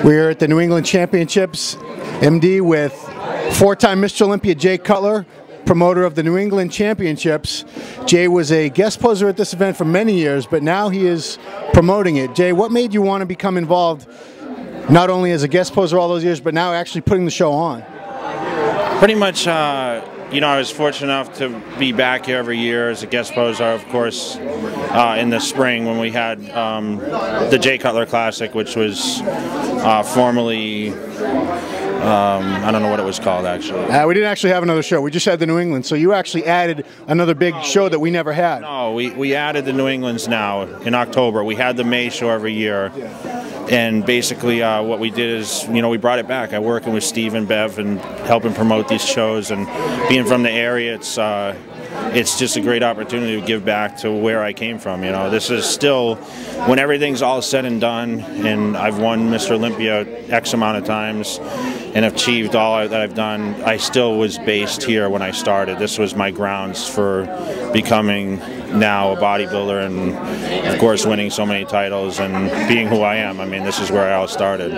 We're at the New England Championships, MD, with four-time Mr. Olympia Jay Cutler, promoter of the New England Championships. Jay was a guest poser at this event for many years, but now he is promoting it. Jay, what made you want to become involved, not only as a guest poser all those years, but now actually putting the show on? Pretty much, you know, I was fortunate enough to be back here every year as a guest poser, of course, in the spring when we had the Jay Cutler Classic, which was formerly, I don't know what it was called, actually. We didn't actually have another show. We just had the New England. So you actually added another big show that we never had. No, we added the New Englands now in October. We had the May show every year. And basically what we did is, you know, we brought it back. I'm working with Steve and Bev and helping promote these shows, and being from the area, it's just a great opportunity to give back to where I came from. You know, this is still, when everything's all said and done, and I've won Mr. Olympia X amount of times and achieved all that I've done, I still was based here when I started. This was my grounds for becoming now a bodybuilder, and of course winning so many titles and being who I am. I mean, this is where I all started.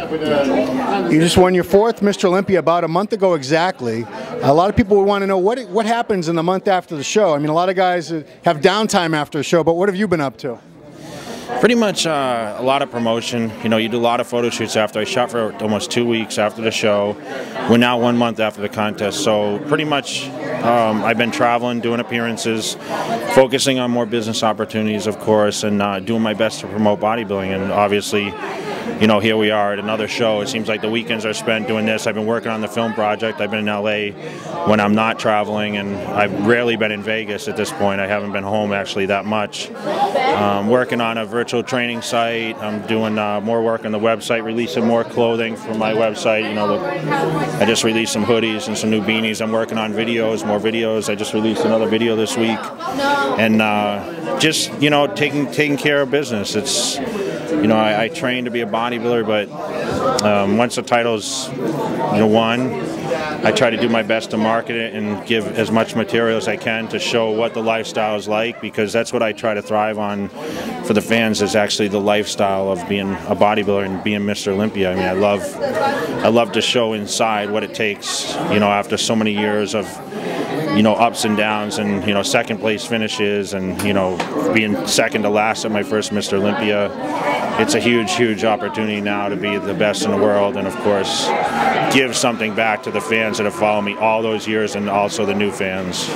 You just won your fourth Mr. Olympia about a month ago exactly. A lot of people would want to know what happens in the month after the show. I mean, a lot of guys have downtime after a show, but what have you been up to? Pretty much a lot of promotion. You know, you do a lot of photo shoots after. I shot for almost 2 weeks after the show. We're now 1 month after the contest, so pretty much I've been traveling, doing appearances, focusing on more business opportunities, of course, and doing my best to promote bodybuilding. And obviously, you know, here we are at another show. It seems like the weekends are spent doing this. I've been working on the film project. I've been in LA when I'm not traveling, and I've rarely been in Vegas at this point. I haven't been home actually that much. Working on a virtual training site. I'm doing more work on the website, releasing more clothing for my website. You know, I just released some hoodies and some new beanies. I'm working on videos, more videos. I just released another video this week, and just, you know, taking care of business. It's, you know, I trained to be a bodybuilder, but once the title's, you know, won, I try to do my best to market it and give as much material as I can to show what the lifestyle is like, because that's what I try to thrive on for the fans, is actually the lifestyle of being a bodybuilder and being Mr. Olympia. I mean, I love to show inside what it takes, you know, after so many years of, you know, ups and downs, and, you know, second place finishes, and, you know, being second to last at my first Mr. Olympia. It's a huge, huge opportunity now to be the best in the world, and of course give something back to the fans that have followed me all those years, and also the new fans.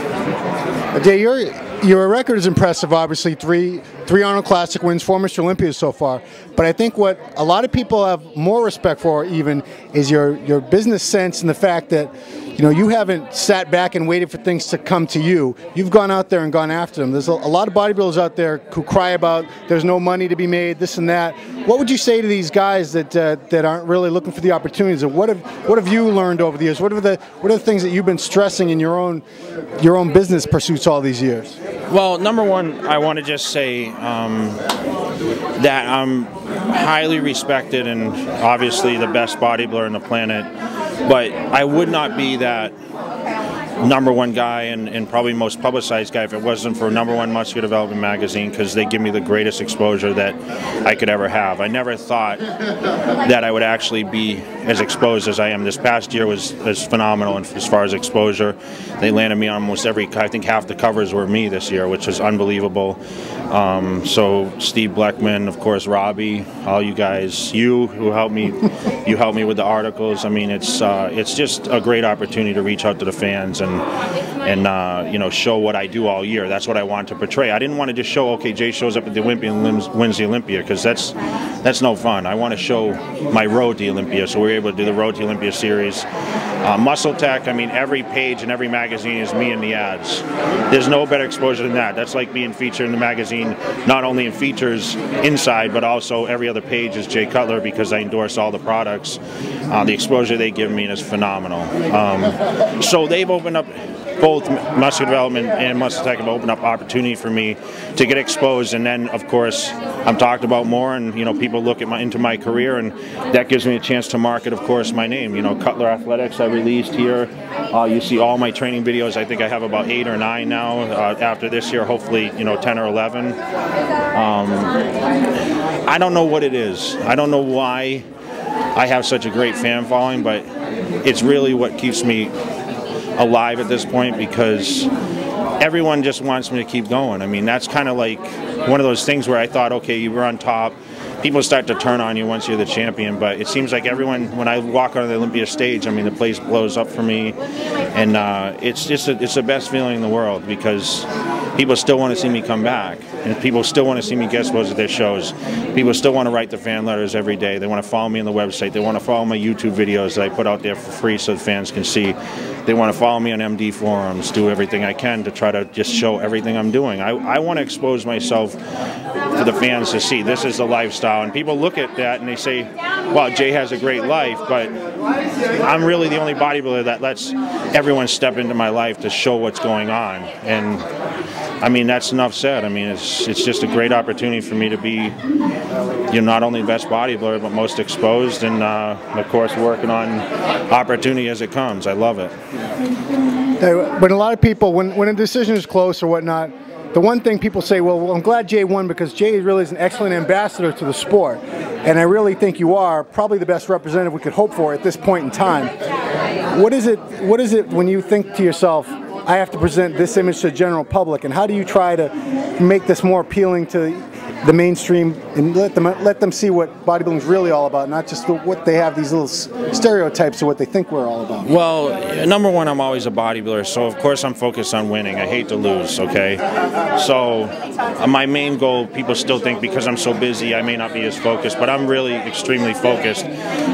Jay, your record is impressive, obviously. Three Arnold Classic wins, 4 Mr. Olympias so far. But I think what a lot of people have more respect for even is your business sense, and the fact that, you know, you haven't sat back and waited for things to come to you. You've gone out there and gone after them. There's a lot of bodybuilders out there who cry about there's no money to be made, this and that. What would you say to these guys that aren't really looking for the opportunities? And what have you learned over the years? What are the things that you've been stressing in your own business pursuits all these years? Well, number one, I want to just say that I'm highly respected and obviously the best bodybuilder on the planet, but I would not be that #1 guy and probably most publicized guy if it wasn't for #1 Muscular Development magazine, because they give me the greatest exposure that I could ever have. I never thought that I would actually be as exposed as I am. This past year was phenomenal as far as exposure. They landed me on almost every, I think half the covers were me this year, which was unbelievable. So Steve Bleckman, of course, Robbie, all you guys, you who helped me, you helped me with the articles. I mean, it's just a great opportunity to reach out to the fans and you know, show what I do all year. That's what I want to portray. I didn't want to just show, okay, Jay shows up at the Olympia and wins the Olympia, because that's no fun. I want to show my road to Olympia, so we were able to do the Road to Olympia series. Muscle Tech, I mean, every page in every magazine is me in the ads. There's no better exposure than that. That's like being featured in the magazine, not only in features inside, but also every other page is Jay Cutler, because I endorse all the products. The exposure they give me is phenomenal. So they've opened up, both Muscular Development and Muscle Tech have opened up opportunity for me to get exposed, and then of course I'm talked about more, and, you know, people look at into my career, and that gives me a chance to market, of course, my name. You know, Cutler Athletics I released here. You see all my training videos. I think I have about 8 or 9 now. After this year, hopefully, you know, 10 or 11. I don't know what it is. I don't know why I have such a great fan following, but it's really what keeps me alive at this point, because everyone just wants me to keep going. I mean, that's kind of like one of those things where I thought, okay, you were on top, people start to turn on you once you're the champion, but it seems like everyone, when I walk on the Olympia stage, I mean, the place blows up for me, and it's the best feeling in the world, because people still want to see me come back, and people still want to see me guest host at their shows. People still want to write the fan letters every day. They want to follow me on the website. They want to follow my YouTube videos that I put out there for free so the fans can see. They want to follow me on MD forums, do everything I can to try to just show everything I'm doing. I want to expose myself for the fans to see. This is the lifestyle, and people look at that and they say, wow, Jay has a great life, but I'm really the only bodybuilder that lets everyone step into my life to show what's going on. And I mean, that's enough said. I mean, it's just a great opportunity for me to be, you know, not only the best bodybuilder, but most exposed, and of course working on opportunity as it comes. I love it. But a lot of people, when a decision is close or whatnot, the one thing people say, well, I'm glad Jay won, because Jay really is an excellent ambassador to the sport. And I really think you are probably the best representative we could hope for at this point in time. What is it when you think to yourself, I have to present this image to the general public, and how do you try to make this more appealing to the mainstream and let them see what bodybuilding is really all about, not just what they have these little stereotypes of what they think we're all about? Well, number one, I'm always a bodybuilder, so of course I'm focused on winning. I hate to lose, okay? So my main goal, people still think because I'm so busy I may not be as focused, but I'm really extremely focused,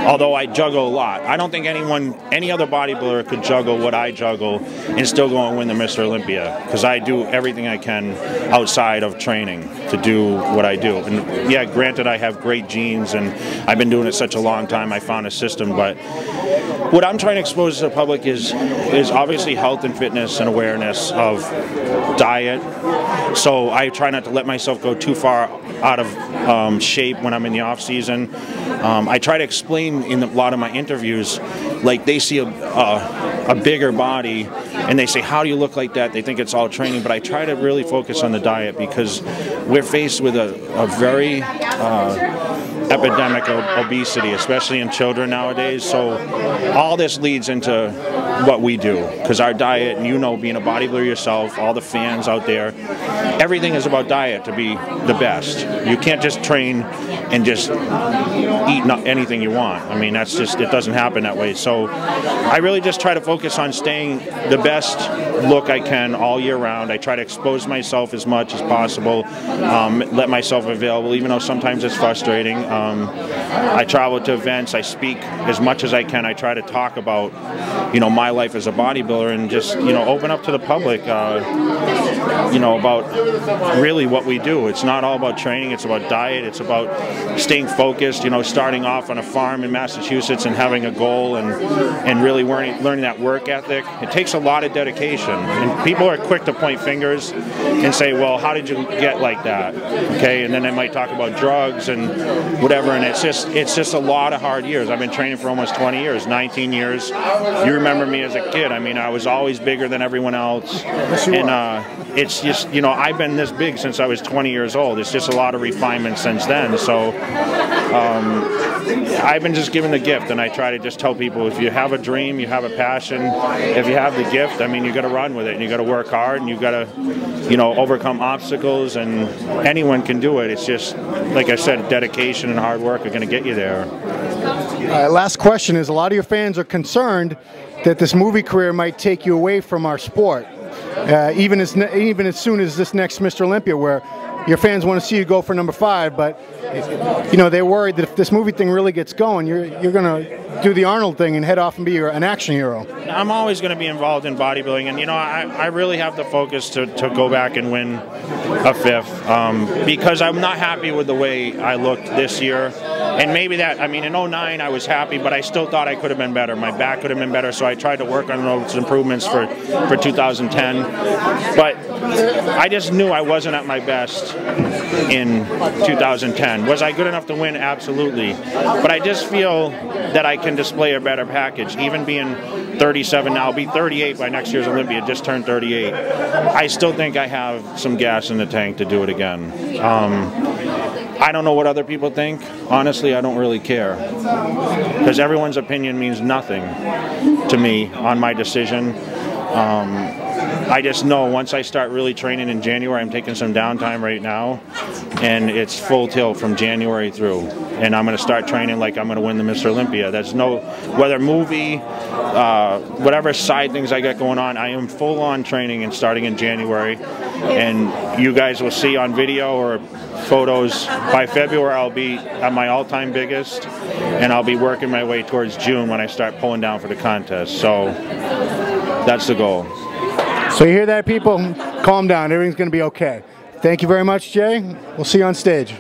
although I juggle a lot. I don't think any other bodybuilder could juggle what I juggle and still go and win the Mr. Olympia, because I do everything I can outside of training to do what I do. And yeah, granted, I have great genes and I've been doing it such a long time, I found a system, but what I'm trying to expose to the public is obviously health and fitness and awareness of diet. So I try not to let myself go too far out of shape when I'm in the off season. I try to explain in a lot of my interviews, like they see a bigger body and they say, how do you look like that? They think it's all training, but I try to really focus on the diet, because we're faced with a very epidemic of obesity, especially in children nowadays. So all this leads into what we do, because our diet, and you know, being a bodybuilder yourself, all the fans out there, everything is about diet to be the best. You can't just train and just eat anything you want. I mean, that's just, it doesn't happen that way. So I really just try to focus on staying the best look I can all year round. I try to expose myself as much as possible, let myself available, even though sometimes it's frustrating. I travel to events, I speak as much as I can. I try to talk about, you know, my life as a bodybuilder, and just, you know, open up to the public, you know, about really what we do. It's not all about training, it's about diet, it's about staying focused, you know, starting off on a farm in Massachusetts and having a goal, and really learning that work ethic. It takes a lot of dedication, and people are quick to point fingers and say, well, how did you get like that? Okay, and then they might talk about drugs and whatever, and it's just a lot of hard years. I've been training for almost 20 years, 19 years. You remember me as a kid. I mean, I was always bigger than everyone else, and it's just, you know, I've been this big since I was 20 years old. It's just a lot of refinement since then. So I've been just given the gift, and I try to just tell people, if you have a dream, you have a passion, if you have the gift, I mean, you got to run with it, and you got to work hard, and you got to, you know, overcome obstacles, and anyone can do it. It's just, like I said, dedication and hard work are going to get you there. Last question is, a lot of your fans are concerned that this movie career might take you away from our sport, even as soon as this next Mr. Olympia, where your fans want to see you go for number 5, but you know, they're worried that if this movie thing really gets going, you're going to do the Arnold thing and head off and be an action hero. I'm always going to be involved in bodybuilding, and you know, I really have the focus to go back and win a 5th, because I'm not happy with the way I looked this year. And maybe that, I mean, in 09 I was happy, but I still thought I could have been better. My back could have been better, so I tried to work on those improvements for 2010. But I just knew I wasn't at my best in 2010. Was I good enough to win? Absolutely. But I just feel that I can display a better package. Even being 37 now, I'll be 38 by next year's Olympia, just turned 38. I still think I have some gas in the tank to do it again. I don't know what other people think. Honestly, I don't really care, because everyone's opinion means nothing to me on my decision. I just know once I start really training in January, I'm taking some downtime right now, and it's full tilt from January through. And I'm going to start training like I'm going to win the Mr. Olympia. There's no, whether movie, whatever side things I got going on, I am full on training and starting in January. And you guys will see on video or photos, by February I'll be at my all-time biggest, and I'll be working my way towards June when I start pulling down for the contest. So that's the goal. So you hear that, people? Calm down. Everything's going to be okay. Thank you very much, Jay. We'll see you on stage.